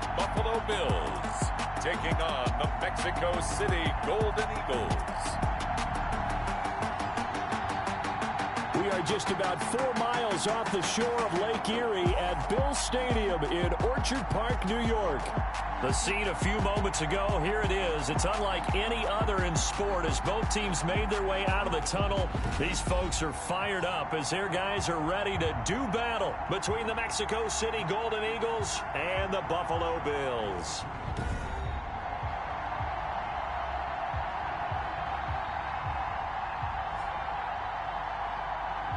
the Buffalo Bills taking on the Mexico City Golden Eagles. We are just about 4 miles off the shore of Lake Erie at Bills Stadium in Orchard Park, New York. The scene a few moments ago, here it is. It's unlike any other in sport as both teams made their way out of the tunnel. These folks are fired up as their guys are ready to do battle between the Mexico City Golden Eagles and the Buffalo Bills.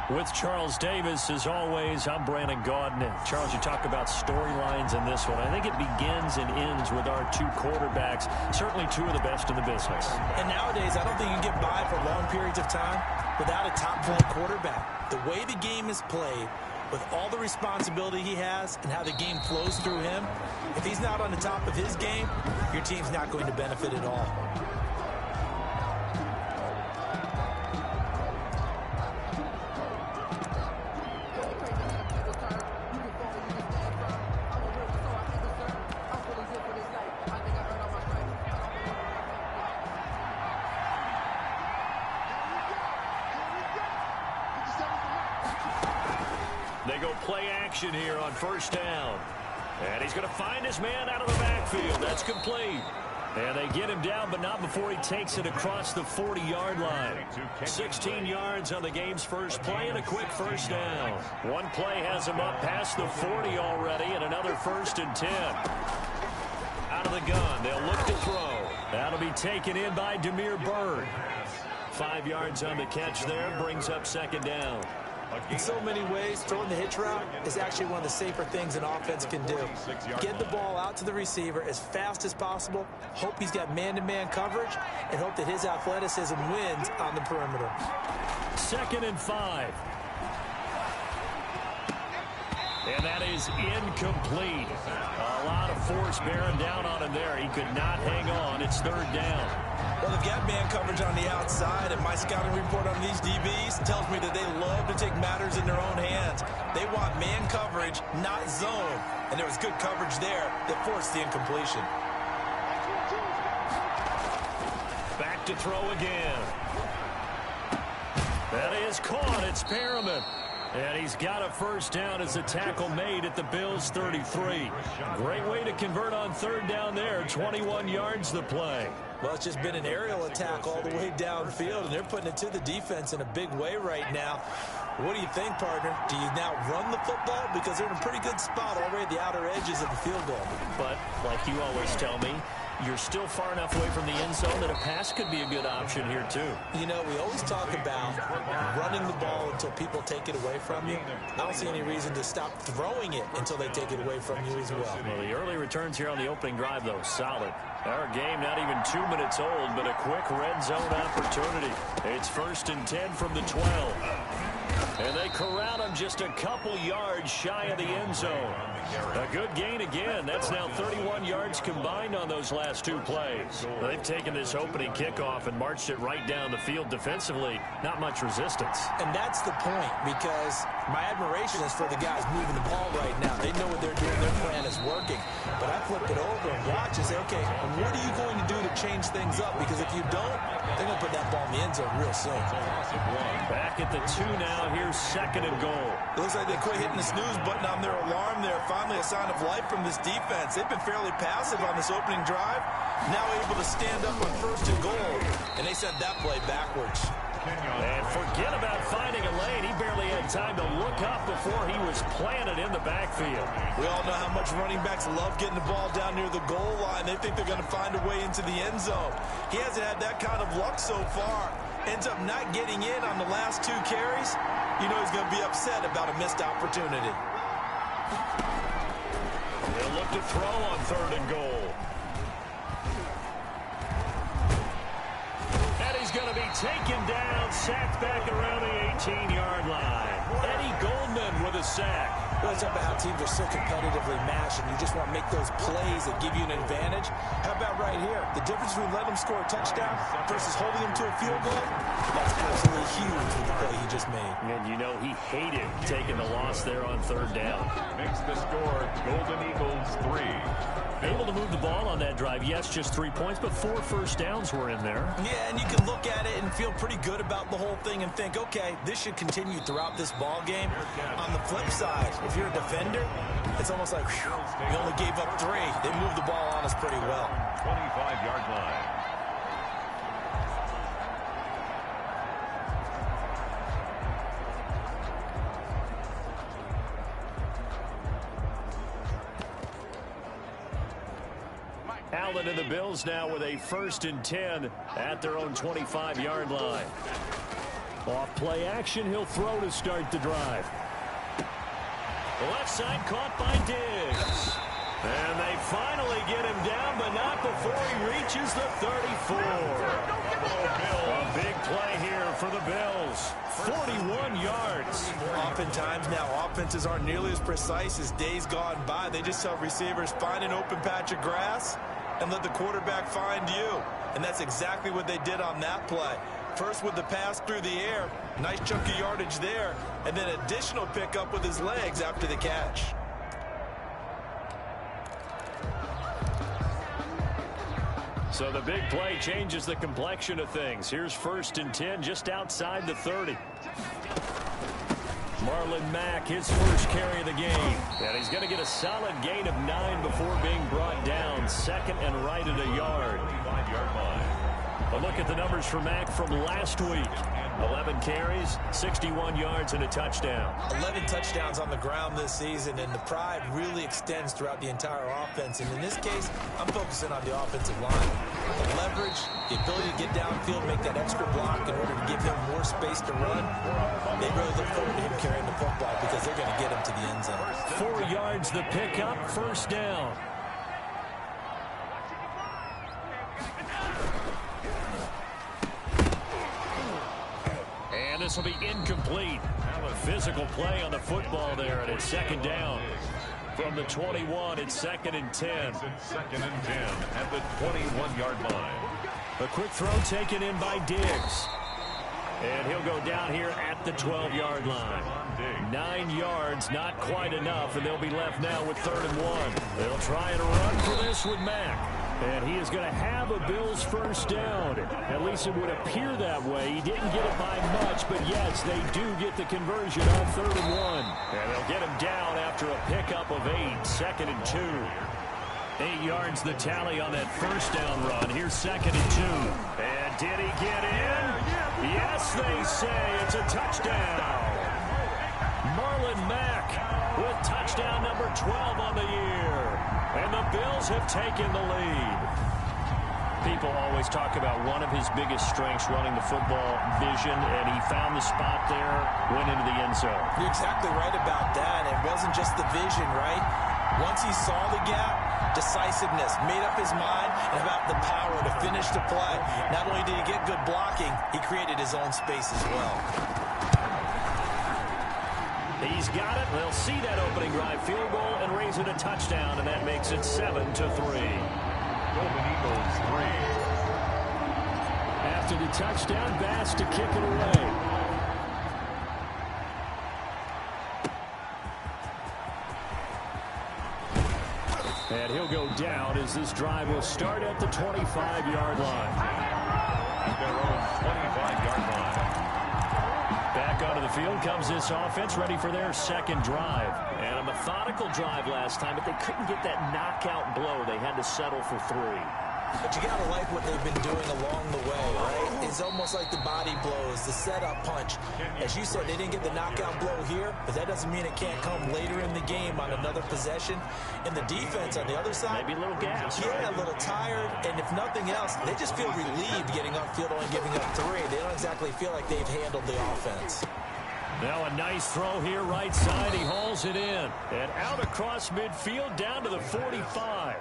With Charles Davis, as always, I'm Brandon Gaudin. Charles, you talk about storylines in this one. I think it begins and ends with our two quarterbacks, certainly two of the best in the business. And nowadays, I don't think you can get by for long periods of time without a top-flight quarterback. The way the game is played, with all the responsibility he has and how the game flows through him, if he's not on the top of his game, your team's not going to benefit at all. They go play action here on first down. And he's going to find his man out of the backfield. That's complete. And they get him down, but not before he takes it across the 40-yard line. 16 yards on the game's first play and a quick first down. One play has him up past the 40 already, and another 1st and 10. Out of the gun, they'll look to throw. That'll be taken in by Demir Bird. 5 yards on the catch there, brings up 2nd down. In so many ways, throwing the hitch route is actually one of the safer things an offense can do. Get the ball out to the receiver as fast as possible, hope he's got man-to-man coverage, and hope that his athleticism wins on the perimeter. 2nd and 5. And that is incomplete. A lot of force bearing down on him there. He could not hang on. It's 3rd down. Well, they've got man coverage on the outside, and my scouting report on these DBs tells me that they love to take matters in their own hands. They want man coverage, not zone. And there was good coverage there that forced the incompletion. Back to throw again. That is caught. It's Perriman. And he's got a first down as a tackle made at the Bills' 33. Great way to convert on 3rd down there. 21 yards the play. Well, it's just been an aerial attack all the way downfield, and they're putting it to the defense in a big way right now. What do you think, partner? Do you now run the football? Because they're in a pretty good spot already at the outer edges of the field goal. But, like you always tell me, you're still far enough away from the end zone that a pass could be a good option here, too. You know, we always talk about running the ball until people take it away from you. I don't see any reason to stop throwing it until they take it away from you as well. Well, the early returns here on the opening drive, though, solid. Our game not even 2 minutes old, but a quick red zone opportunity. It's 1st and 10 from the 12. And they corral him just a couple yards shy of the end zone. A good gain again. That's now 31 yards combined on those last 2 plays. They've taken this opening kickoff and marched it right down the field defensively. Not much resistance. And that's the point, because my admiration is for the guys moving the ball right now. They know what they're doing. Their plan is working. But I flip it over and watch and say, okay, what are you going to do to change things up? Because if you don't, they're going to put that ball in the end zone real soon. Back at the 2 now. Here's 2nd and goal. It looks like they quit hitting the snooze button on their alarm there. Finally a sign of life from this defense. They've been fairly passive on this opening drive. Now able to stand up on 1st and goal. And they sent that play backwards. And forget about finding a lane. He barely had time to look up before he was planted in the backfield. We all know how much running backs love getting the ball down near the goal line. They think they're going to find a way into the end zone. He hasn't had that kind of luck so far. Ends up not getting in on the last 2 carries. You know he's going to be upset about a missed opportunity. They'll look to throw on 3rd and goal. And he's going to be taken down, sacked back around the 18-yard line. Eddie Goldman with a sack. We always talk about how teams are so competitively matched, and you just want to make those plays that give you an advantage. How about right here? The difference between letting him score a touchdown versus holding him to a field goal, that's absolutely huge with the play he just made. And you know he hated taking the loss there on third down. Makes the score Golden Eagles 3. Able to move the ball on that drive. Yes, just 3 points, but 4 first downs were in there. Yeah, and you can look at it and feel pretty good about the whole thing and think, okay, this should continue throughout this ball game. On the flip side, if you're a defender, it's almost like, whew, we only gave up 3. They moved the ball on us pretty well. 25-yard line. Allen and the Bills now with a 1st and 10 at their own 25-yard line. Off play action, he'll throw to start the drive. The left side caught by Diggs. And they finally get him down, but not before he reaches the 34. A big play here for the Bills. 41 yards. Oftentimes now, offenses aren't nearly as precise as days gone by. They just tell receivers, find an open patch of grass and let the quarterback find you. And that's exactly what they did on that play. First with the pass through the air, nice chunk of yardage there, and then additional pickup with his legs after the catch. So the big play changes the complexion of things. Here's 1st and 10 just outside the 30. Marlon Mack, his first carry of the game. And he's going to get a solid gain of 9 before being brought down. 2nd and right at a yard. 25-yard line. A look at the numbers for Mack from last week. 11 carries, 61 yards, and a touchdown. 11 touchdowns on the ground this season, and the pride really extends throughout the entire offense. And in this case, I'm focusing on the offensive line. The leverage, the ability to get downfield, make that extra block in order to give him more space to run. They really look forward to him carrying the football because they're going to get him to the end zone. 4 yards the pickup, 1st down. This will be incomplete. A physical play on the football there, and it's 2nd down. From the 21, it's 2nd and 10. 2nd and 10 at the 21-yard line. A quick throw taken in by Diggs. And he'll go down here at the 12-yard line. 9 yards, not quite enough, and they'll be left now with 3rd and 1. They'll try and run for this with Mack. And he is going to have a Bills 1st down. At least it would appear that way. He didn't get it by much, but yes, they do get the conversion on 3rd and 1. And they'll get him down after a pickup of 8, 2nd and 2. 8 yards the tally on that 1st down run. Here's 2nd and 2. And did he get in? Yes, they say it's a touchdown. Marlon Mack with touchdown number 12 on the year. And the Bills have taken the lead. People always talk about one of his biggest strengths, running the football, vision, and he found the spot there, went into the end zone. You're exactly right about that. It wasn't just the vision, right? Once he saw the gap, decisiveness, made up his mind, and about the power to finish the play. Not only did he get good blocking, he created his own space as well. He's got it. They'll see that opening drive field goal and raise it a touchdown, and that makes it 7-3. Golden Eagles 3. After the touchdown, Bass to kick it away. And he'll go down as this drive will start at the 25-yard line. At their own 25-yard line. Back onto the field comes this offense, ready for their 2nd drive. And a methodical drive last time, but they couldn't get that knockout blow. They had to settle for 3. But you got to like what they've been doing along the way, right? It's almost like the body blows, the setup punch. As you said, they didn't get the knockout blow here, but that doesn't mean it can't come later in the game on another possession. And the defense on the other side, maybe a little gas. Yeah, a little tired. And if nothing else, they just feel relieved getting upfield, only giving up 3. They don't exactly feel like they've handled the offense. Now a nice throw here right side. He hauls it in. And out across midfield down to the 45.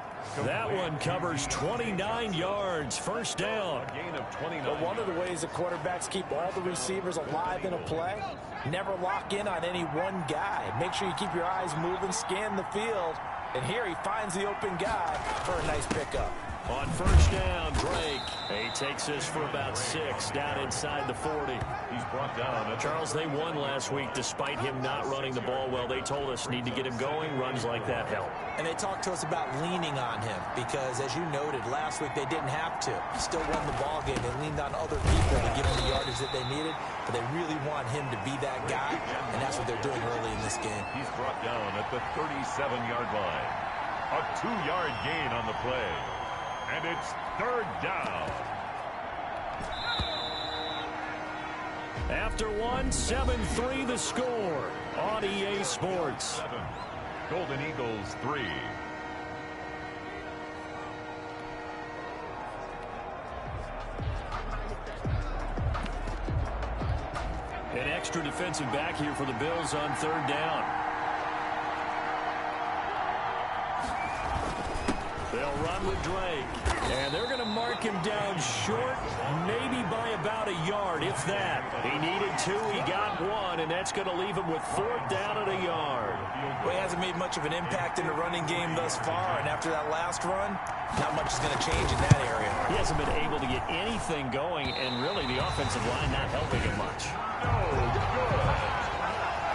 That one covers 29 yards. First down. Gain of 29. But one of the ways the quarterbacks keep all the receivers alive in a play, never lock in on any one guy. Make sure you keep your eyes moving, scan the field. And here he finds the open guy for a nice pickup. On first down, Drake. He takes this for about 6 down inside the 40. He's brought down. Charles, they won last week despite him not running the ball well. They told us need to get him going. Runs like that help. And they talked to us about leaning on him because, as you noted, last week they didn't have to. He still won the ball game. They leaned on other people to give him the yardage that they needed, but they really want him to be that guy, and that's what they're doing early in this game. He's brought down at the 37-yard line. A 2-yard gain on the play. And it's third down. After one, 7-3 the score on EA Sports. 7. Golden Eagles 3. An extra defensive back here for the Bills on third down. They'll run with Drake. And they're going to mark him down short, maybe by about a yard, if that. He needed 2, he got 1, and that's going to leave him with 4th down at a yard. Well, he hasn't made much of an impact in the running game thus far, and after that last run, not much is going to change in that area. He hasn't been able to get anything going, and really the offensive line not helping him much.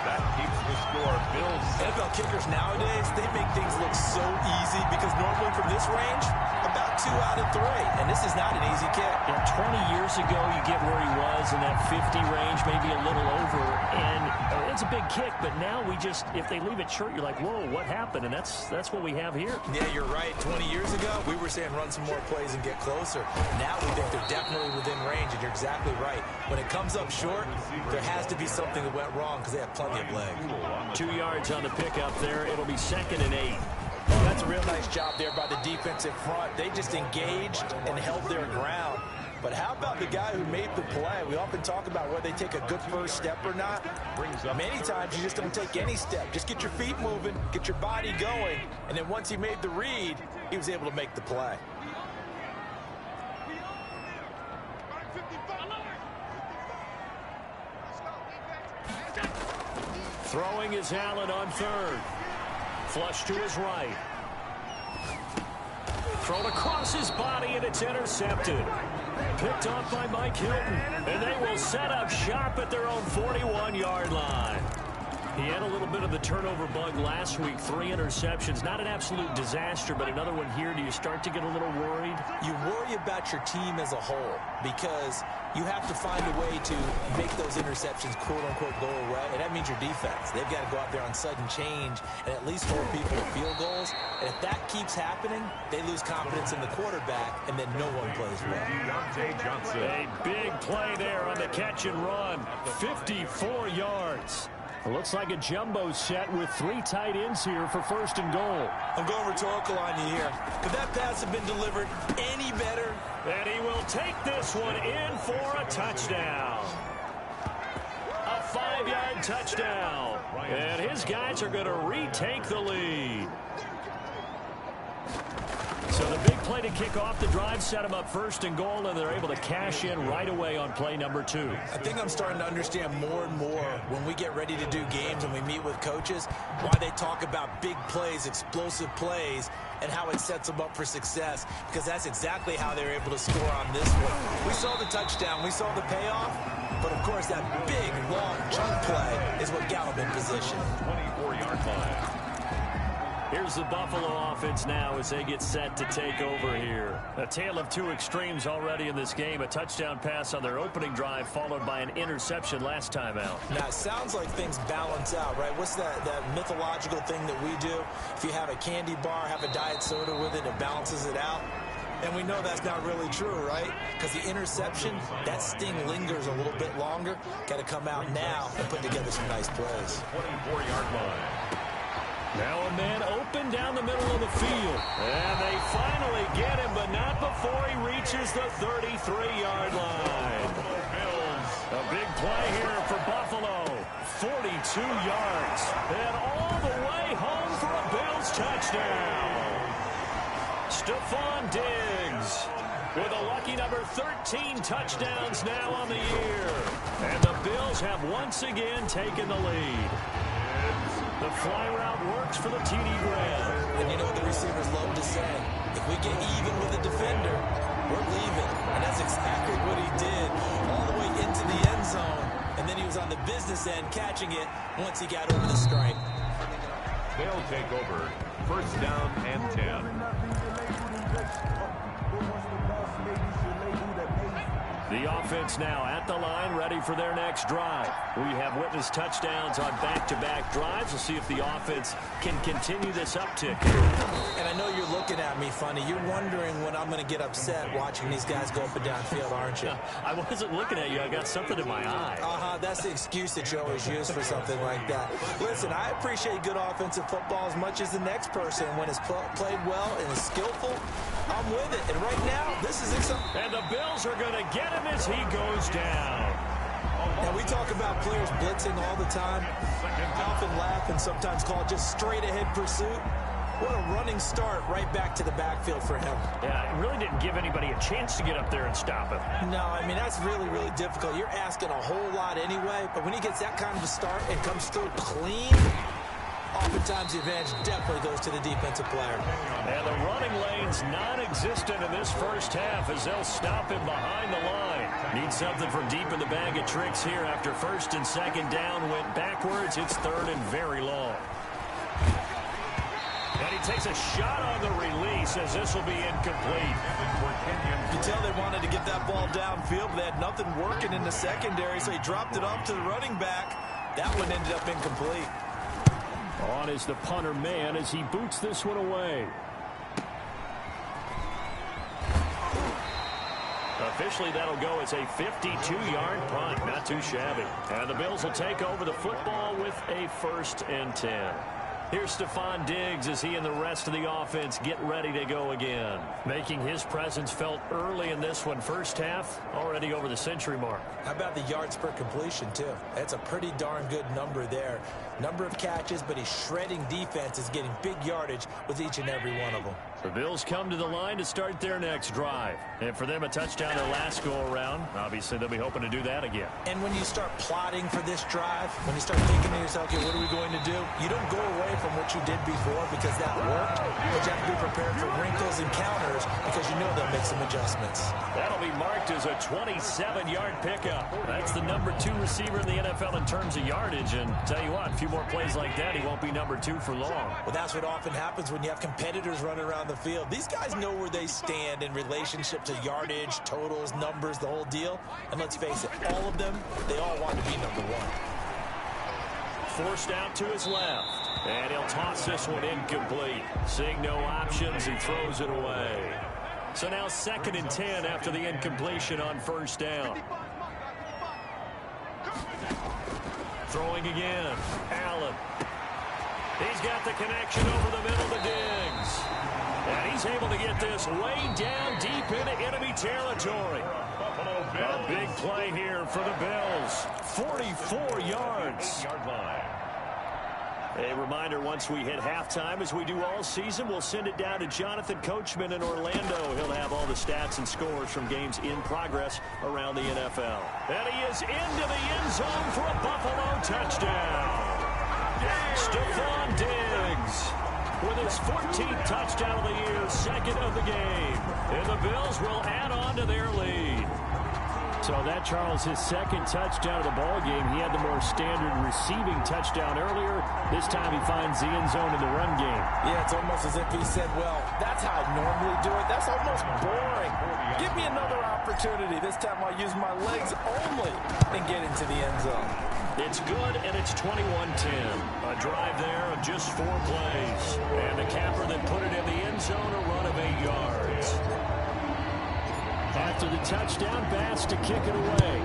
That keeps the score. Bills. NFL kickers nowadays, they make things look so easy because normally from this range, about 2 out of 3. And this is not an easy kick. Yeah, 20 years ago, you get where he was in that 50 range, maybe a little over. And it's a big kick, but now we just, if they leave it short, you're like, whoa, what happened? And that's what we have here. Yeah, you're right. 20 years ago, we were saying run some more plays and get closer. Now we think they're definitely within range, and you're exactly right. When it comes up short, there has to be something that went wrong because they have plenty of leg. 2 yards on the pickup there. It'll be 2nd and 8. Well, that's a real nice job there by the defensive front. They just engaged and held their ground. But how about the guy who made the play? We often talk about whether they take a good first step or not. Many times you just don't take any step. Just get your feet moving, get your body going, and then once he made the read, he was able to make the play. Throwing is Allen on third. Flush to his right. Thrown across his body, and it's intercepted. Picked off by Mike Hilton. And they will set up shop at their own 41-yard line. He had a little bit of the turnover bug last week. 3 interceptions. Not an absolute disaster, but another one here. Do you start to get a little worried? You worry about your team as a whole because you have to find a way to make those interceptions, quote-unquote, go away. And that means your defense. They've got to go out there on sudden change and at least hold people to field goals. And if that keeps happening, they lose confidence in the quarterback, and then no one plays well. A big play there on the catch and run. 54 yards. It looks like a jumbo set with 3 tight ends here for 1st and goal. I'm going rhetorical on you here. Could that pass have been delivered any better? And he will take this one in for a touchdown. A 5-yard touchdown. And his guys are going to retake the lead. So the big play to kick off the drive set them up 1st and goal, and they're able to cash in right away on play number 2. I think I'm starting to understand more and more when we get ready to do games and we meet with coaches why they talk about big plays, explosive plays, and how it sets them up for success, because that's exactly how they were able to score on this one. We saw the touchdown. We saw the payoff. But, of course, that big, long chunk play is what got them in position. 24-yard line. Here's the Buffalo offense now as they get set to take over here. A tale of 2 extremes already in this game. A touchdown pass on their opening drive followed by an interception last time out. Now, it sounds like things balance out, right? What's that mythological thing that we do? If you have a candy bar, have a diet soda with it, it balances it out. And we know that's not really true, right? Because the interception, that sting lingers a little bit longer. Got to come out now and put together some nice plays. 24-yard line. Now a man open down the middle of the field. And they finally get him, but not before he reaches the 33-yard line. Bills. A big play here for Buffalo. 42 yards. And all the way home for a Bills touchdown. Stephon Diggs with a lucky number 13 touchdowns now on the year. And the Bills have once again taken the lead. The fly route works for the TD grab. And you know what the receivers love to say? If we get even with a defender, we're leaving. And that's exactly what he did. All the way into the end zone. And then he was on the business end catching it once he got over the stripe. They'll take over. First down and 10. The offense now at the line, ready for their next drive. We have witnessed touchdowns on back-to-back drives. We'll see if the offense can continue this uptick. And I know you're looking at me funny. You're wondering when I'm going to get upset watching these guys go up and down field, aren't you? I wasn't looking at you. I got something in my eye. That's the excuse that you always use for something like that. Listen, I appreciate good offensive football as much as the next person. When it's played well and is skillful, I'm with it. And right now, this is exciting. And the Bills are going to get him as he goes down. Now, we talk about players blitzing all the time. I often laugh and sometimes call it just straight-ahead pursuit. What a running start right back to the backfield for him. Yeah, it really didn't give anybody a chance to get up there and stop him. No, I mean, that's really, really difficult. You're asking a whole lot anyway, but when he gets that kind of a start and comes through clean, oftentimes the advantage definitely goes to the defensive player. And the running lane's non-existent in this first half as they'll stop him behind the line. Need something from deep in the bag of tricks here after first and second down went backwards. It's third and very long. And he takes a shot on the release as this will be incomplete. You can tell they wanted to get that ball downfield, but they had nothing working in the secondary, so he dropped it off to the running back. That one ended up incomplete. On is the punter man as he boots this one away. Officially, that'll go as a 52-yard punt. Not too shabby. And the Bills will take over the football with a 1st and 10. Here's Stephon Diggs as he and the rest of the offense get ready to go again. Making his presence felt early in this one. First half, already over the century mark. How about the yards per completion, too? That's a pretty darn good number there. Number of catches, but he's shredding defenses, getting big yardage with each and every one of them. The Bills come to the line to start their next drive. And for them, a touchdown their last go-around. Obviously, they'll be hoping to do that again. And when you start plotting for this drive, when you start thinking to yourself, okay, what are we going to do? You don't go away from what you did before because that worked, but you have to be prepared for wrinkles and counters because you know they'll make some adjustments. That'll be marked as a 27-yard pickup. That's the number 2 receiver in the NFL in terms of yardage. And tell you what, a few more plays like that, he won't be number 2 for long. Well, that's what often happens when you have competitors running around the field. These guys know where they stand in relationship to yardage, totals, numbers, the whole deal. And let's face it, all of them, they all want to be number 1. Forced out to his left. And he'll toss this one incomplete. Seeing no options, he throws it away. So now 2nd and 10 after the incompletion on first down. Throwing again. Allen. He's got the connection over the middle to Diggs. And he's able to get this way down deep into enemy territory. A big play here for the Bills. 44 yards. A reminder, once we hit halftime, as we do all season, we'll send it down to Jonathan Coachman in Orlando. He'll have all the stats and scores from games in progress around the NFL. And he is into the end zone for a Buffalo touchdown. Stephon Diggs with his 14th touchdown of the year, 2nd of the game. And the Bills will add on to their lead. So that, Charles, his 2nd touchdown of the ball game. He had the more standard receiving touchdown earlier. This time he finds the end zone in the run game. Yeah, it's almost as if he said, well, that's how I normally do it. That's almost boring. Give me another opportunity. This time I'll use my legs only and get into the end zone. It's good, and it's 21-10. A drive there of just 4 plays. And the capper that put it in the end zone, a run of 8 yards. After the touchdown, Bass to kick it away.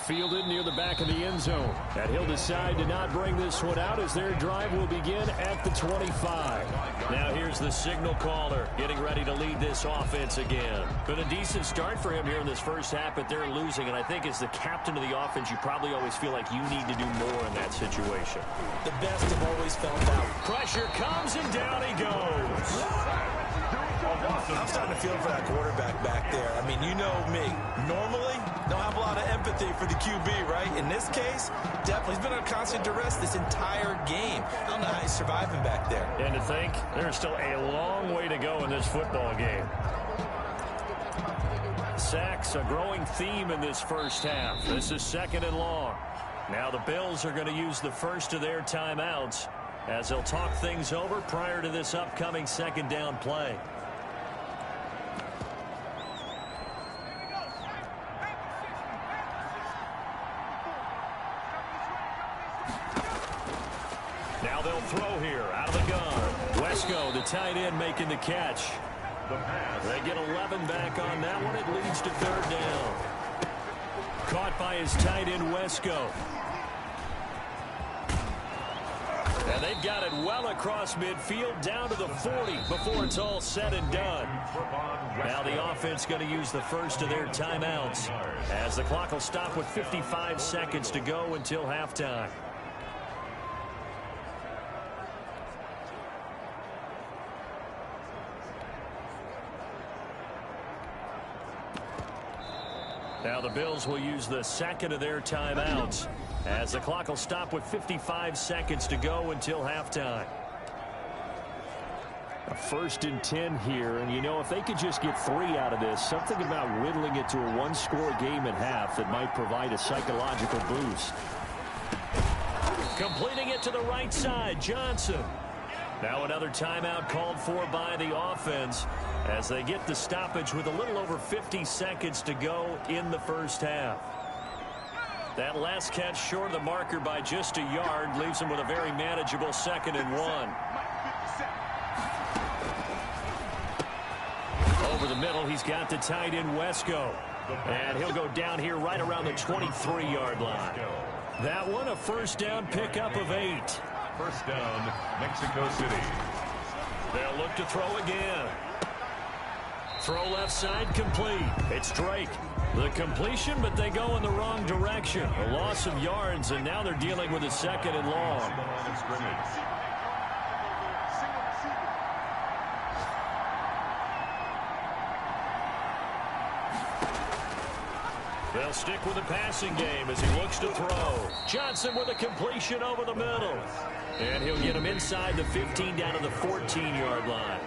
fielded near the back of the end zone. And he'll decide to not bring this one out as their drive will begin at the 25. Now here's the signal caller getting ready to lead this offense again. Been a decent start for him here in this first half, but they're losing. And I think as the captain of the offense, you probably always feel like you need to do more in that situation. The best have always felt that. Pressure comes and down he goes. I'm starting to feel for that quarterback back there. I mean, you know me. Normally, don't have a lot of empathy for the QB, right? In this case, definitely. He's been under constant duress this entire game. I don't know how he's surviving back there. And to think, there's still a long way to go in this football game. Sacks, a growing theme in this first half. This is 2nd and long. Now the Bills are going to use the first of their timeouts as they'll talk things over prior to this upcoming 2nd down play. Now they'll throw here out of the gun. Wesco, the tight end, making the catch. They get 11 back on that one. It leads to 3rd down. Caught by his tight end, Wesco. And they've got it well across midfield down to the 40 before it's all said and done. Now the offense going to use the first of their timeouts as the clock will stop with 55 seconds to go until halftime. Now the Bills will use the 2nd of their timeouts as the clock will stop with 55 seconds to go until halftime. A 1st and 10 here, and you know, if they could just get 3 out of this, something about whittling it to a one-score game at half that might provide a psychological boost. Completing it to the right side, Johnson. Now another timeout called for by the offense as they get the stoppage with a little over 50 seconds to go in the first half. That last catch short of the marker by just a yard leaves him with a very manageable 2nd and 1. Over the middle, he's got the tight end, Wesco. And he'll go down here right around the 23-yard line. That one, a 1st down pickup of 8. 1st down, Mexico City. They'll look to throw again. Throw left side complete. It's Drake. The completion, but they go in the wrong direction. A loss of yards, and now they're dealing with a 2nd and long. They'll stick with the passing game as he looks to throw. Johnson with a completion over the middle. And he'll get him inside the 15 down to the 14-yard line.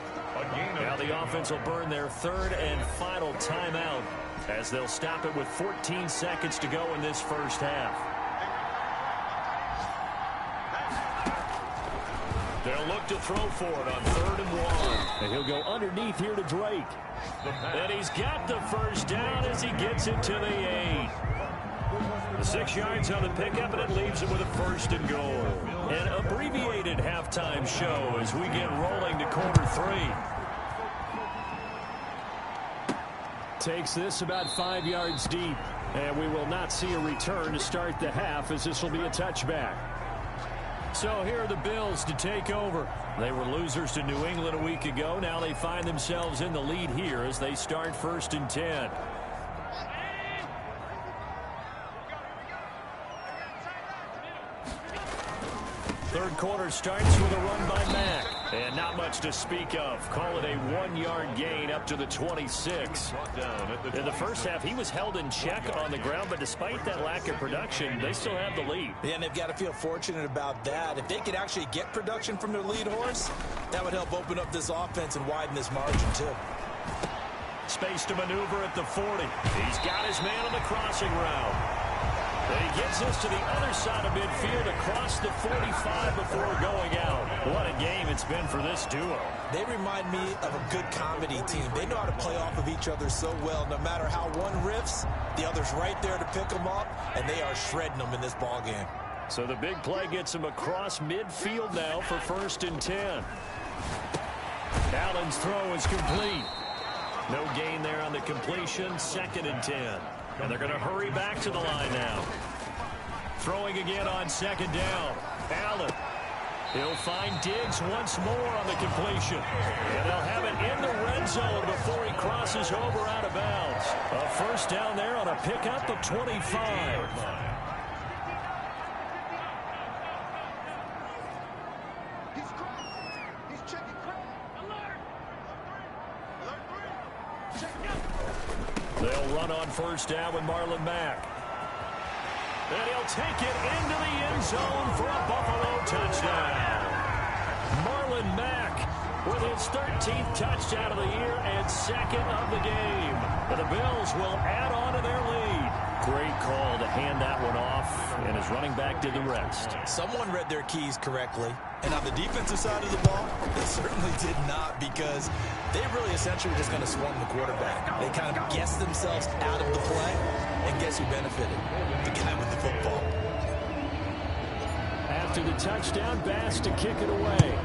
Now the offense will burn their 3rd and final timeout as they'll stop it with 14 seconds to go in this first half. They'll look to throw for it on 3rd and 1. And he'll go underneath here to Drake. And he's got the 1st down as he gets it to the 8. The 6 yards on the pickup, and it leaves him with a 1st and goal. An abbreviated halftime show as we get rolling to quarter 3. Takes this about 5 yards deep, and we will not see a return to start the half as this will be a touchback. So here are the Bills to take over. They were losers to New England a week ago. Now they find themselves in the lead here as they start 1st and 10. Third quarter starts with a run by Mack. And not much to speak of. Call it a 1-yard gain up to the 26. In the first half, he was held in check on the ground, but despite that lack of production, they still have the lead. Yeah, and they've got to feel fortunate about that. If they could actually get production from their lead horse, that would help open up this offense and widen this margin, too. Space to maneuver at the 40. He's got his man on the crossing route. And he gets this to the other side of midfield across the 45 before going out. What a game it's been for this duo. They remind me of a good comedy team. They know how to play off of each other so well. No matter how one riffs, the other's right there to pick them up, and they are shredding them in this ball game. So the big play gets him across midfield now for 1st and 10. Allen's throw is complete. No gain there on the completion. 2nd and 10. And they're going to hurry back to the line now. Throwing again on second down. Allen. He'll find Diggs once more on the completion. And they'll have it in the red zone before he crosses over out of bounds. A first down there on a pickup of 25. They'll run on first down with Marlon Mack. And he'll take it into the end zone for a Buffalo touchdown. Marlon Mack with his 13th touchdown of the year and second of the game. And the Bills will add on to their lead. Great call to hand that one off, and his running back did the rest. Someone read their keys correctly. And on the defensive side of the ball, they certainly did not, because they really essentially were just going to swarm the quarterback. They kind of guessed themselves out of the play, and guess who benefited? The guy with the football. After the touchdown, Bass to kick it away.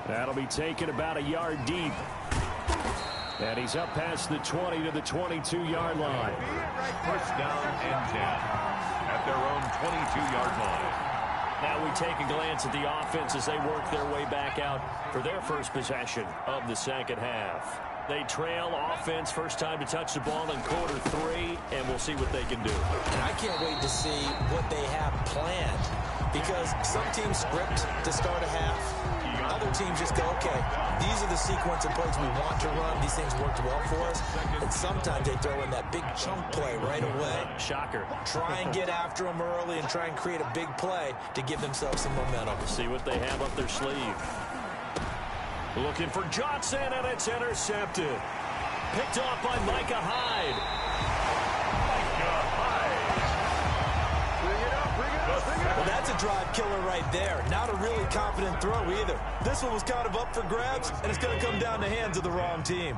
That'll be taken about a yard deep. And he's up past the 20 to the 22-yard line. First down and 10 at their own 22-yard line. Now we take a glance at the offense as they work their way back out for their first possession of the second half. They trail offense, first time to touch the ball in quarter 3, and we'll see what they can do. And I can't wait to see what they have planned, because some teams script to start a half. Other teams just go, okay, these are the sequence of plays we want to run. These things worked well for us. And sometimes they throw in that big chunk play right away. Shocker. Try and get after them early and try and create a big play to give themselves some momentum. See what they have up their sleeve. Looking for Johnson, and it's intercepted. Picked off by Micah Hyde. Well, that's a drive killer right there. Not a really confident throw either. This one was kind of up for grabs, and it's going to come down the hands of the wrong team.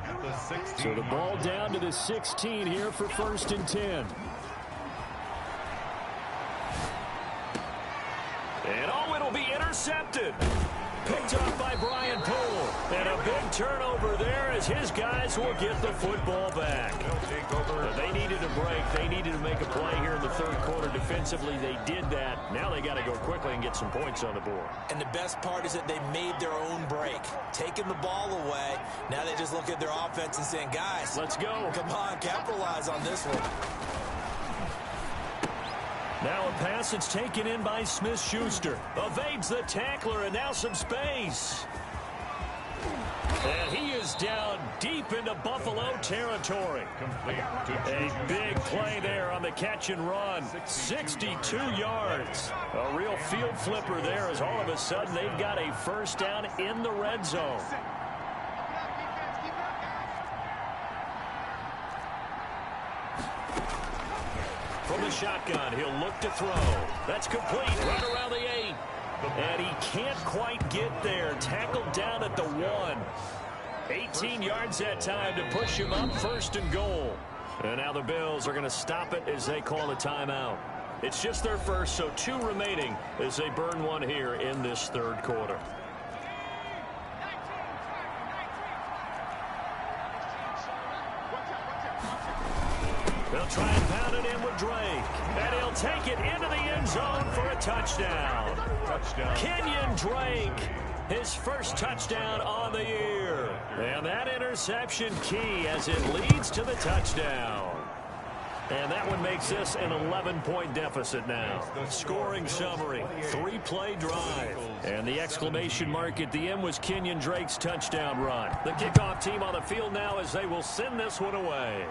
So the ball down to the 16 here for first and 10. And oh, it'll be intercepted. Picked up by Brian Poole. And a big turnover there as his guys will get the football back. They needed a break. They needed to make a play here in the third quarter defensively. They did that. Now they got to go quickly and get some points on the board. And the best part is that they made their own break. Taking the ball away. Now they just look at their offense and saying, guys, let's go. Come on, capitalize on this one. Now a pass that's taken in by Smith-Schuster. Evades the tackler, and now some space. And he is down deep into Buffalo territory. A big play there on the catch and run. 62 yards. A real field flipper there, as all of a sudden they've got a first down in the red zone. From the shotgun, he'll look to throw. That's complete, right around the 8. And he can't quite get there. Tackled down at the 1. 18 yards that time to push him up, first and goal. And now the Bills are going to stop it as they call a timeout. It's just their first, so 2 remaining as they burn one here in this third quarter. They'll try and pound it in with Drake. And he'll take it into the end zone for a touchdown. Kenyon Drake, his first touchdown on the year. And that interception key as it leads to the touchdown. And that one makes this an 11-point deficit now. Scoring summary, 3-play drive. And the exclamation mark at the end was Kenyon Drake's touchdown run. The kickoff team on the field now as they will send this one away.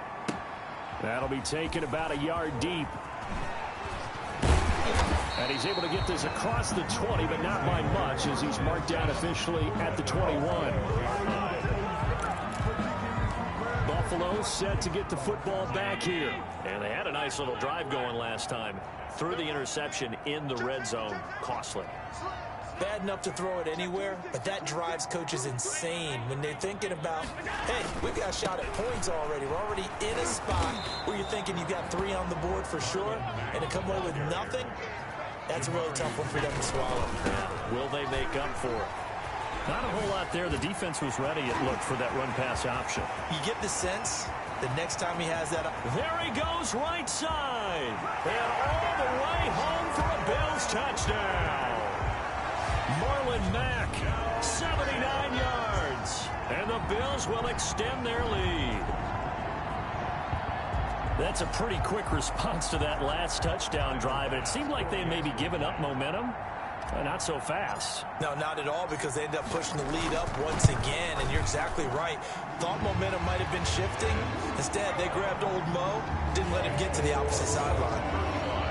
That'll be taken about a yard deep. And he's able to get this across the 20, but not by much, as he's marked down officially at the 21. Buffalo set to get the football back here. And they had a nice little drive going last time. Threw the interception in the red zone. Costly. Bad enough to throw it anywhere, but that drives coaches insane when they're thinking about, hey, we've got a shot at points already. We're already in a spot where you're thinking you've got 3 on the board for sure, and to come away with nothing, that's a really tough one for them to swallow. Will they make up for it? Not a whole lot there. The defense was ready, it looked, for that run-pass option. You get the sense the next time he has that. There he goes right side. And all the way home for a Bills touchdown. Marlon Mack, 79 yards. And the Bills will extend their lead. That's a pretty quick response to that last touchdown drive. And it seemed like they may be giving up momentum. Not so fast. No, not at all, because they end up pushing the lead up once again. And you're exactly right. Thought momentum might have been shifting. Instead, they grabbed old Mo, didn't let him get to the opposite sideline.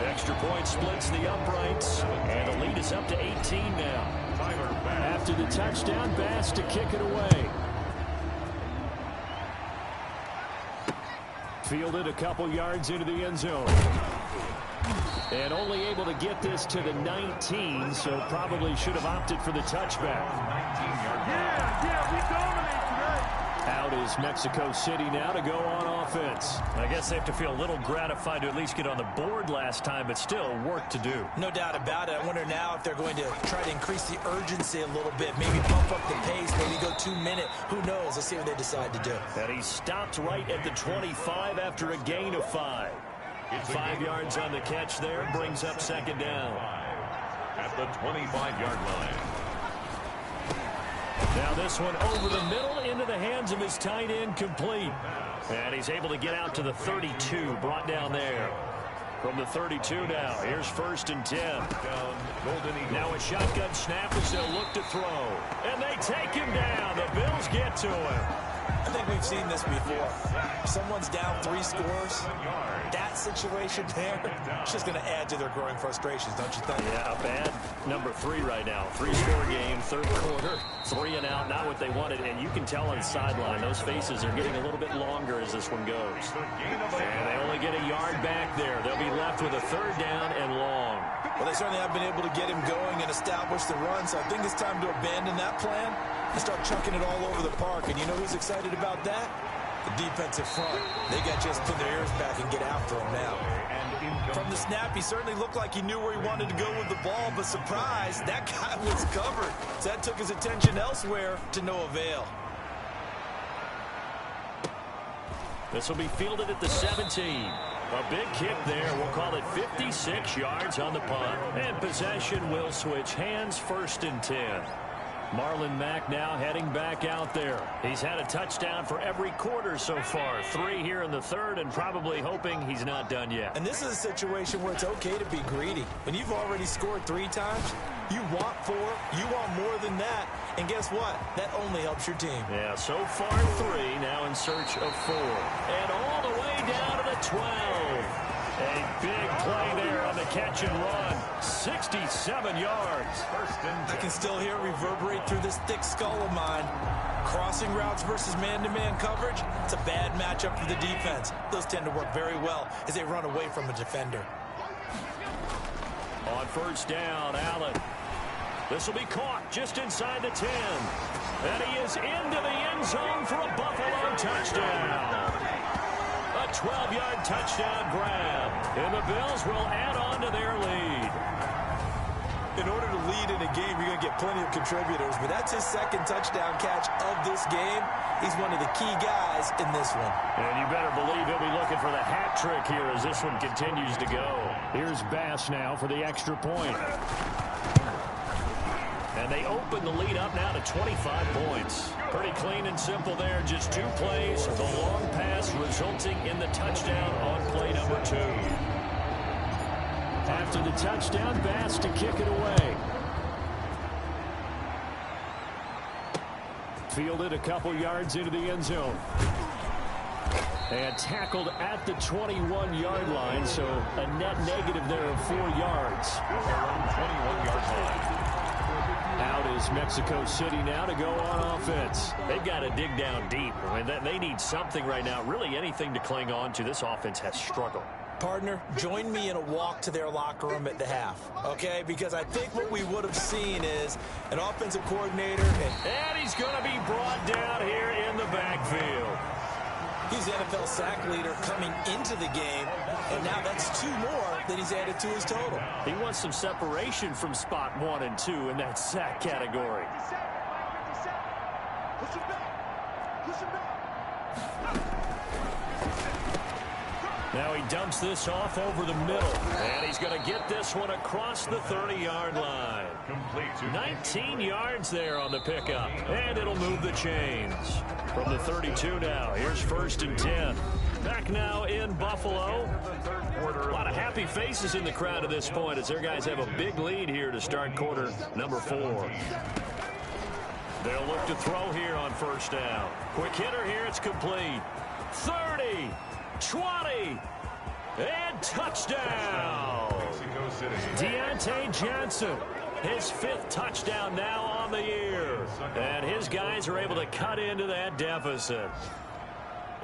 Extra point splits the uprights, and the lead is up to 18 now. After the touchdown, Bass to kick it away. Fielded a couple yards into the end zone. And only able to get this to the 19, so probably should have opted for the touchback. Yeah, we dominate today. Out is Mexico City now to go on offense. I guess they have to feel a little gratified to at least get on the board last time, but still work to do. No doubt about it. I wonder now if they're going to try to increase the urgency a little bit, maybe bump up the pace, maybe go 2 minute. Who knows? Let's see what they decide to do. And he stopped right at the 25 after a gain of 5. 5 yards on the catch there, brings up second down. At the 25-yard line. Now this one over the middle into the hands of his tight end, complete. And he's able to get out to the 32, brought down there. From the 32 now, here's 1st and 10. Now a shotgun snap as they'll look to throw. And they take him down. The Bills get to him. I think we've seen this before. Someone's down 3 scores. That situation there, it's just going to add to their growing frustrations, don't you think? Yeah, bad number 3 right now. 3-score game, third quarter, 3 and out, not what they wanted. And you can tell on the sideline, those faces are getting a little bit longer as this one goes. And they only get a yard back there. They'll be left with a 3rd down and long. Well, they certainly have been able to get him going and establish the run, so I think it's time to abandon that plan and start chucking it all over the park. And you know who's excited about that? The defensive front. They got just put their ears back and get after him now. From the snap, he certainly looked like he knew where he wanted to go with the ball, but surprise, that guy was covered. So that took his attention elsewhere to no avail. This will be fielded at the 17. A big kick there. We'll call it 56 yards on the punt. And possession will switch hands, 1st and 10. Marlon Mack now heading back out there. He's had a touchdown for every quarter so far. 3 here in the 3rd, and probably hoping he's not done yet. And this is a situation where it's okay to be greedy. When you've already scored 3 times, you want 4, you want more than that. And guess what? That only helps your team. Yeah, so far 3, now in search of 4. And all the way down to the 12. A big play there on the catch and run. 67 yards. I can still hear it reverberate through this thick skull of mine. Crossing routes versus man-to-man coverage, it's a bad matchup for the defense. Those tend to work very well as they run away from a defender. On 1st down, Allen. This will be caught just inside the 10. And he is into the end zone for a Buffalo touchdown. A 12-yard touchdown grab. And the Bills will add on to their lead. In order to lead in a game, you're going to get plenty of contributors, but that's his 2nd touchdown catch of this game. He's one of the key guys in this one. And you better believe he'll be looking for the hat trick here as this one continues to go. Here's Bass now for the extra point. And they open the lead up now to 25 points. Pretty clean and simple there. Just 2 plays. The long pass resulting in the touchdown on play number 2. After the touchdown, Bass to kick it away. Fielded a couple yards into the end zone. And tackled at the 21-yard line, so a net negative there of 4 yards. Around 21-yard line. Out is Mexico City now to go on offense. They've got to dig down deep. I mean, they need something right now, really anything to cling on to. This offense has struggled. Partner, join me in a walk to their locker room at the half, okay? Because I think what we would have seen is an offensive coordinator. And he's going to be brought down here in the backfield. He's the NFL sack leader coming into the game, and now that's 2 more that he's added to his total. He wants some separation from spot 1 and 2 in that sack category. Now he dumps this off over the middle. And he's going to get this one across the 30-yard line. 19 yards there on the pickup. And it'll move the chains. From the 32 now, here's 1st and 10. Back now in Buffalo. A lot of happy faces in the crowd at this point as their guys have a big lead here to start quarter number 4. They'll look to throw here on 1st down. Quick hitter here, it's complete. 30, 20, and touchdown. Deontay Johnson, his 5th touchdown now on the year. And his guys are able to cut into that deficit.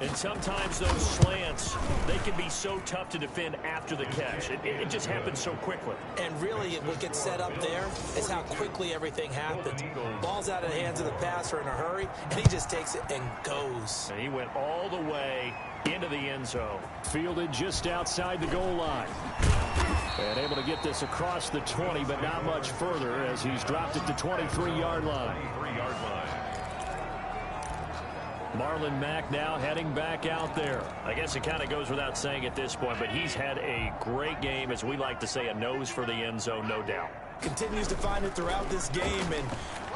And sometimes those slants, they can be so tough to defend after the catch. It just happens so quickly. And really, what gets set up there is how quickly everything happens. Ball's out of the hands of the passer in a hurry, and he just takes it and goes. And he went all the way into the end zone. Fielded just outside the goal line. And able to get this across the 20, but not much further as he's dropped it to 23-yard line. Marlon Mack now heading back out there. I guess it kind of goes without saying at this point, but he's had a great game, as we like to say, a nose for the end zone, no doubt. Continues to find it throughout this game, and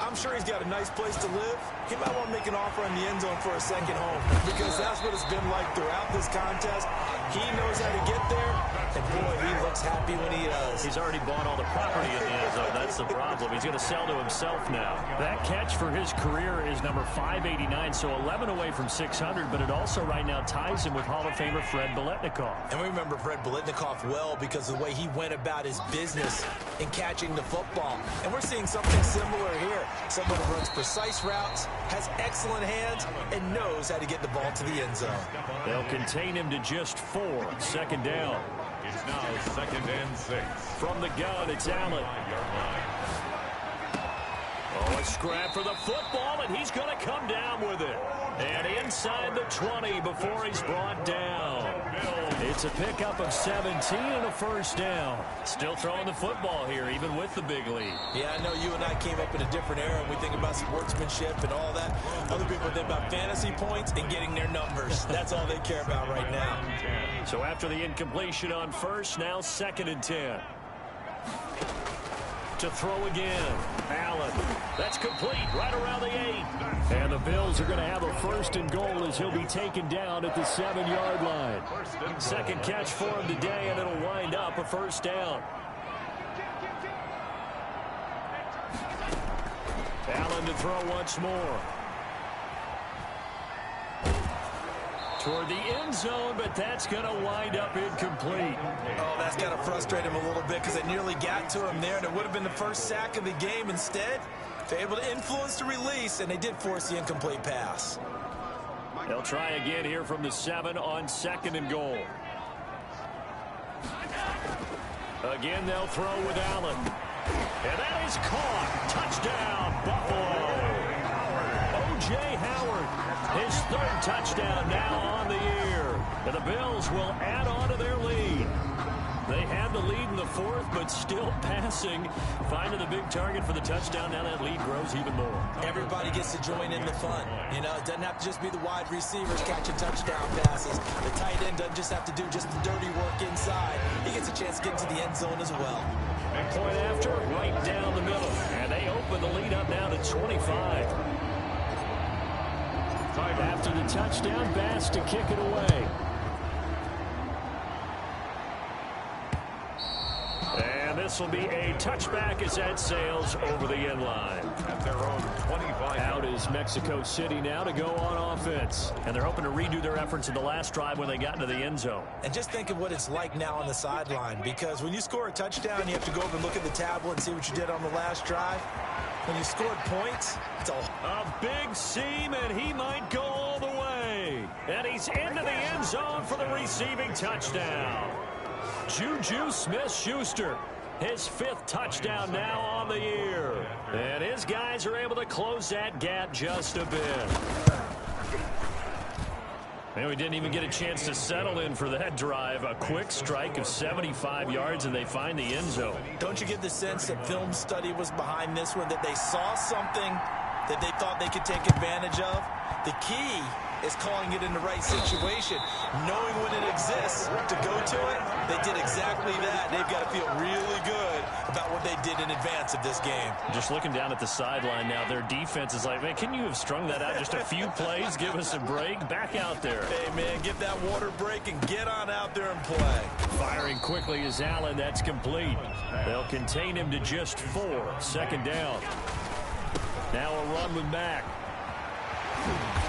I'm sure he's got a nice place to live. He might want to make an offer on the end zone for a second home, because that's what it's been like throughout this contest. He knows how to get there, and boy, he looks happy when he does. He's already bought all the property in the end zone. That's the problem. He's going to sell to himself now. That catch for his career is number 589, so 11 away from 600, but it also right now ties him with Hall of Famer Fred Biletnikoff. And we remember Fred Biletnikoff well because of the way he went about his business in catching the football. And we're seeing something similar here. Someone who runs precise routes, has excellent hands, and knows how to get the ball to the end zone. They'll contain him to just 4. 2nd down. It's now 2nd and 6. From the gun, it's Allen. Oh, a scrap for the football, and he's going to come down with it. And inside the 20 before he's brought down. It's a pickup of 17 and a 1st down. Still throwing the football here, even with the big lead. Yeah, I know you and I came up in a different era, and we think about sportsmanship and all that. Other people think about fantasy points and getting their numbers. That's all they care about right now. So after the incompletion on 1st, now 2nd and 10. To throw again. Allen. That's complete right around the 8. And the Bills are going to have a 1st and goal as he'll be taken down at the 7-yard line. 2nd catch for him today, and it'll wind up a 1st down. Allen to throw once more. Toward the end zone, but that's going to wind up incomplete. Oh, that's got to frustrate him a little bit because it nearly got to him there, and it would have been the first sack of the game. Instead, they're able to influence the release, and they did force the incomplete pass. They'll try again here from the 7 on 2nd and goal. Again, they'll throw with Allen. And that is caught. Touchdown, Buffalo. O.J. Howard, his 3rd touchdown now on the year. And the Bills will add on to their lead. They had the lead in the 4th, but still passing. Finding the big target for the touchdown. Now that lead grows even more. Everybody gets to join in the fun. You know, it doesn't have to just be the wide receivers catching touchdown passes. The tight end doesn't just have to do just the dirty work inside. He gets a chance to get into the end zone as well. And point after, right down the middle. And they open the lead up now to 25. After the touchdown, Bass to kick it away. And this will be a touchback as that sails over the end line. At their own 25. Out is Mexico City now to go on offense. And they're hoping to redo their efforts in the last drive when they got into the end zone. And just think of what it's like now on the sideline, because when you score a touchdown, you have to go over and look at the tablet and see what you did on the last drive. When you scored points, it's a big seam, and he might go all the way. And he's into the end zone for the receiving touchdown. Juju Smith-Schuster, his 5th touchdown now on the year. And his guys are able to close that gap just a bit. And we didn't even get a chance to settle in for that drive. A quick strike of 75 yards, and they find the end zone. Don't you get the sense that film study was behind this one, that they saw something that they thought they could take advantage of. The key is calling it in the right situation, knowing when it exists to go to it. They did exactly that. They've got to feel really good about what they did in advance of this game. Just looking down at the sideline now, their defense is like, man, can you have strung that out just a few plays? Give us a break. Back out there. Hey, man, give that water break and get on out there and play. Firing quickly is Allen. That's complete. They'll contain him to just 4. Second down. Now a run with Mack.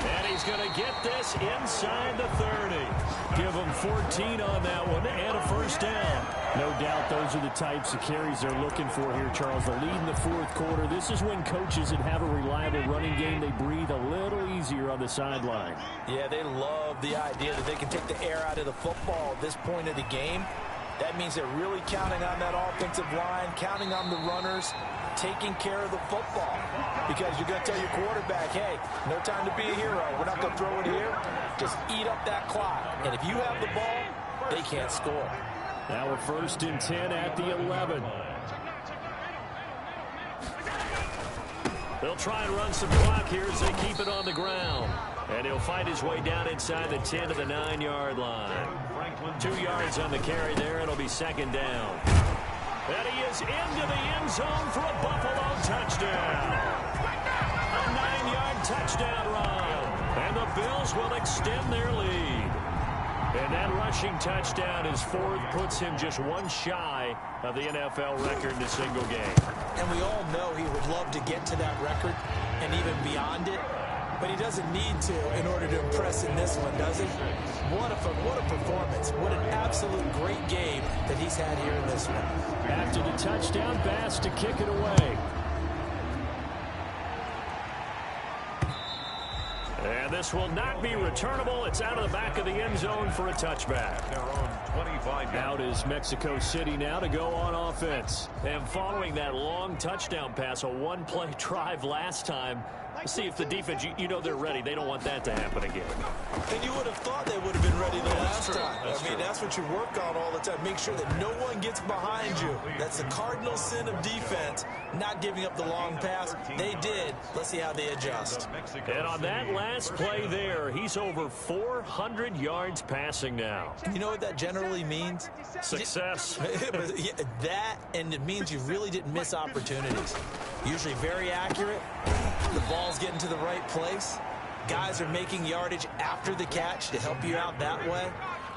And he's going to get this inside the 30. Give him 14 on that one and a first down. No doubt those are the types of carries they're looking for here, Charles. The lead in the fourth quarter. This is when coaches that have a reliable running game, they breathe a little easier on the sideline. Yeah, they love the idea that they can take the air out of the football at this point of the game. That means they're really counting on that offensive line, counting on the runners, taking care of the football. Because you're going to tell your quarterback, hey, no time to be a hero. We're not going to throw it here. Just eat up that clock. And if you have the ball, they can't score. Now we're 1st and 10 at the 11. They'll try and run some clock here as they keep it on the ground. And he'll fight his way down inside the 10 to the 9-yard line. 2 yards on the carry there. It'll be second down. And he is into the end zone for a Buffalo touchdown. A 9-yard touchdown run. And the Bills will extend their lead. And that rushing touchdown is 4th, puts him just 1 shy of the NFL record in a single game. And we all know he would love to get to that record and even beyond it. But he doesn't need to in order to impress in this one, does he? What a performance. What an absolute great game that he's had here in this one. After the touchdown pass to kick it away. And this will not be returnable. It's out of the back of the end zone for a touchback. Their own 25. Out is Mexico City now to go on offense. And following that long touchdown pass, a one-play drive last time, let's see if the defense, you know they're ready. They don't want that to happen again. And you would have thought they would have been ready the last time. That's what you work on all the time. Make sure that no one gets behind you. That's the cardinal sin of defense, not giving up the long pass. They did. Let's see how they adjust. And on that last play there, he's over 400 yards passing now. You know what that generally means? Success. That, and it means you really didn't miss opportunities. Usually very accurate. The ball's getting to the right place. Guys are making yardage after the catch to help you out that way.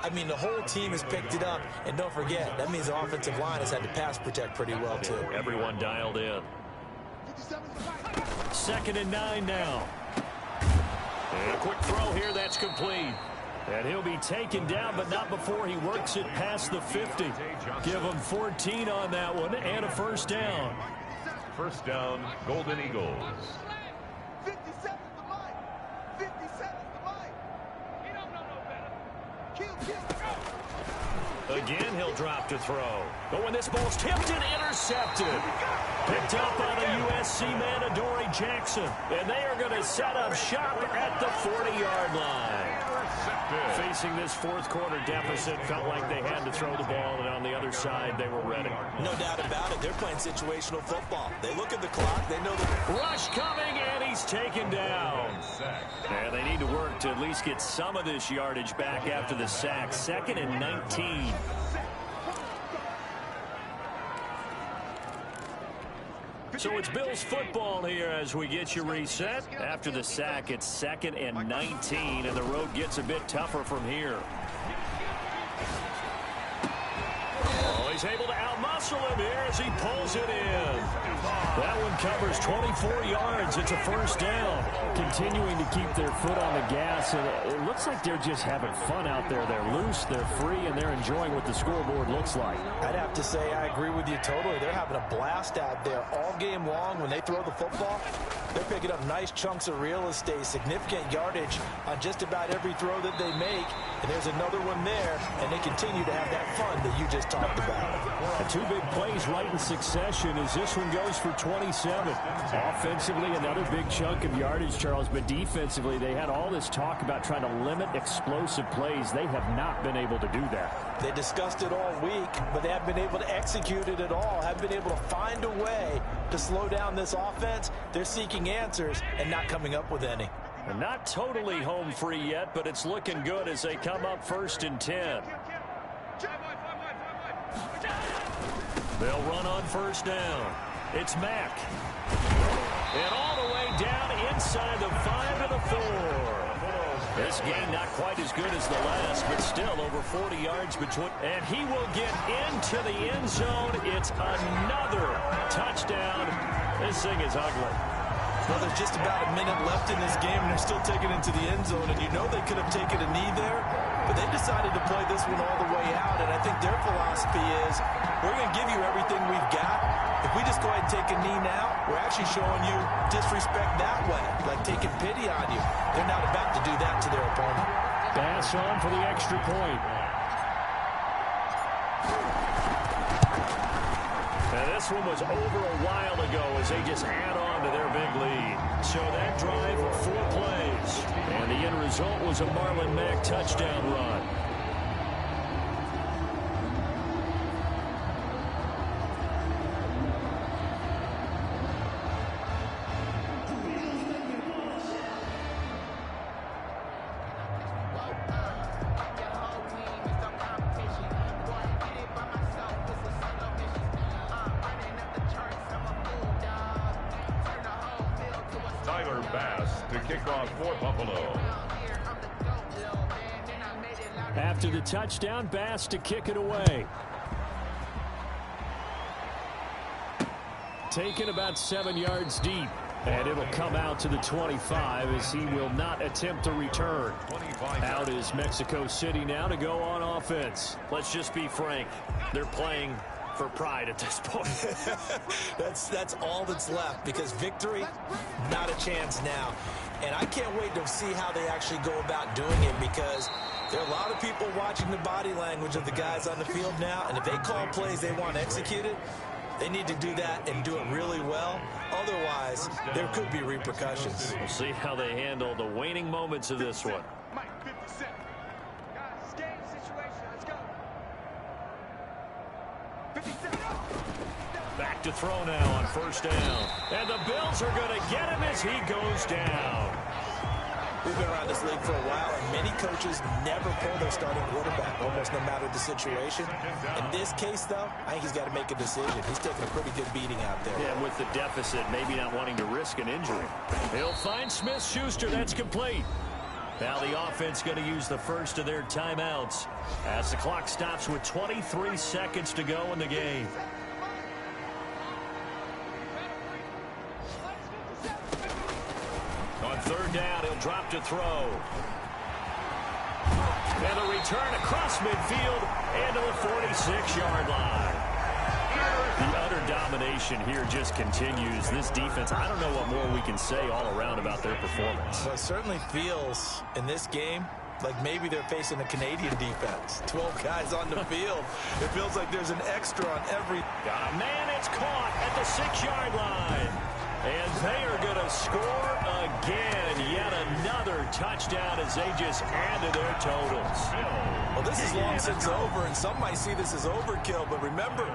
I mean, the whole team has picked it up. And don't forget, that means the offensive line has had to pass protect pretty well, too. Everyone dialed in. 2nd and 9 now. And a quick throw here, that's complete. And he'll be taken down, but not before he works it past the 50. Give him 14 on that one and a first down. First down, Golden Eagles. 57 the line. 57 the line. He don't know no better. Kill, go. Again, he'll drop to throw. But when this ball's tipped and intercepted. Picked up by the USC man, Adoree Jackson. And they are going to set up shop at the 40-yard line. Facing this fourth quarter deficit, felt like they had to throw the ball, and on the other side, they were ready. No doubt about it. They're playing situational football. They look at the clock. They know the rush coming, and he's taken down. And they need to work to at least get some of this yardage back after the sack. 2nd and 19. So it's Bills football here as we get you reset. After the sack, it's 2nd and 19, and the road gets a bit tougher from here. Oh, he's able to outmuscle him here as he pulls it in. That one covers 24 yards. It's a first down. Continuing to keep their foot on the gas, and it looks like they're just having fun out there. They're loose, they're free, and they're enjoying what the scoreboard looks like. I'd have to say I agree with you totally. They're having a blast out there all game long. When they throw the football, they're picking up nice chunks of real estate, significant yardage on just about every throw that they make. And there's another one there, and they continue to have that fun that you just talked about. A 2 big plays right in succession as this one goes for 27. Offensively, another big chunk of yardage, Charles, but defensively, they had all this talk about trying to limit explosive plays. They have not been able to do that. They discussed it all week, but they haven't been able to execute it at all, haven't been able to find a way to slow down this offense. They're seeking answers and not coming up with any. And not totally home free yet, but it's looking good as they come up 1st and 10. They'll run on 1st down. It's Mack. And all the way down inside the 5 to the 4. This game not quite as good as the last, but still over 40 yards between. And he will get into the end zone. It's another touchdown. This thing is ugly. Well, there's just about a minute left in this game, and they're still taking it to the end zone. And you know they could have taken a knee there, but they decided to play this one all the way out. And I think their philosophy is, we're going to give you everything we've got. If we just go ahead and take a knee now, we're actually showing you disrespect that way, like taking pity on you. They're not about to do that to their opponent. Pass on for the extra point. And this one was over a while ago as they just add on to their big lead. So that drive of 4 plays. And the end result was a Marlon Mack touchdown run. To kick off for Buffalo. After the touchdown, Bass to kick it away. Taken about 7 yards deep. And it'll come out to the 25 as he will not attempt to return. Out is Mexico City now to go on offense. Let's just be frank. They're playing for pride at this point. That's all that's left, because victory, not a chance now. And I can't wait to see how they actually go about doing it, because there are a lot of people watching the body language of the guys on the field now, and if they call plays they want executed, they need to do that and do it really well. Otherwise, there could be repercussions. We'll see how they handle the waning moments of this one. Back to throw now on 1st down. And the Bills are going to get him as he goes down. We've been around this league for a while, and many coaches never pull their starting quarterback, almost no matter the situation. In this case, though, I think he's got to make a decision. He's taking a pretty good beating out there. Yeah, with the deficit, maybe not wanting to risk an injury. He'll find Smith-Schuster. That's complete. Now the offense going to use the first of their timeouts as the clock stops with 23 seconds to go in the game. On 3rd down, he'll drop to throw. And a return across midfield and to the 46-yard line. The utter domination here just continues. This defense, I don't know what more we can say all around about their performance. Well, it certainly feels in this game like maybe they're facing a Canadian defense. 12 guys on the field. It feels like there's an extra on every. Got a man, it's caught at the 6-yard line. And they are going to score again. Yet another touchdown as they just add to their totals. Well, this is long since over, and some might see this as overkill. But remember,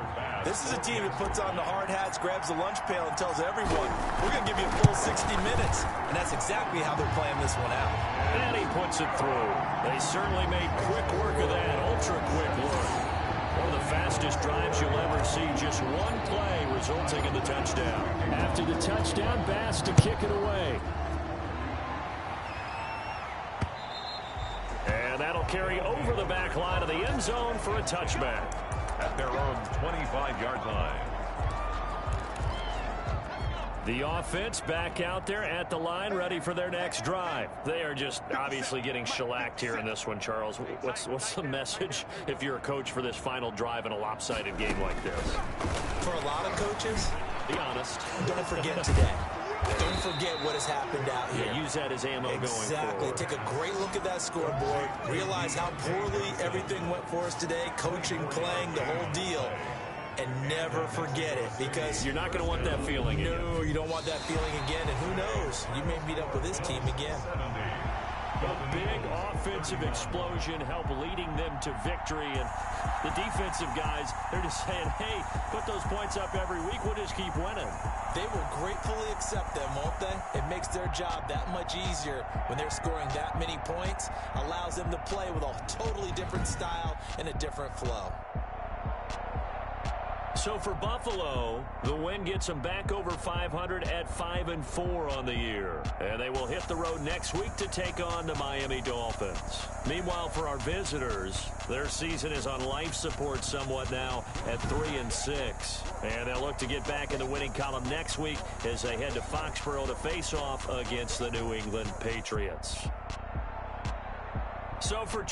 this is a team that puts on the hard hats, grabs the lunch pail, and tells everyone, we're going to give you a full 60 minutes. And that's exactly how they're playing this one out. And he puts it through. They certainly made quick work of that, ultra-quick work. One of the fastest drives you'll ever see. Just one play resulting in the touchdown. After the touchdown, Bass to kick it away. And that'll carry over the back line of the end zone for a touchback. At their own 25-yard line. The offense back out there at the line, ready for their next drive. They are just obviously getting shellacked here in this one, Charles. What's the message if you're a coach for this final drive in a lopsided game like this? For a lot of coaches, be honest. Don't forget today. Don't forget what has happened out here. Yeah, use that as ammo going forward. Exactly. Take a great look at that scoreboard. Realize how poorly everything went for us today. Coaching, playing, the whole deal. and never forget it, because you're not going to want that feeling again. No, you don't want that feeling again, and who knows? You may meet up with this team again. A big offensive explosion helped leading them to victory, and the defensive guys, they're just saying, hey, put those points up every week, we'll just keep winning. They will gratefully accept them, won't they? It makes their job that much easier when they're scoring that many points, allows them to play with a totally different style and a different flow. So for Buffalo, the win gets them back over 500 at 5-4 on the year. And they will hit the road next week to take on the Miami Dolphins. Meanwhile, for our visitors, their season is on life support somewhat now at 3-6. And they'll look to get back in the winning column next week as they head to Foxborough to face off against the New England Patriots. So for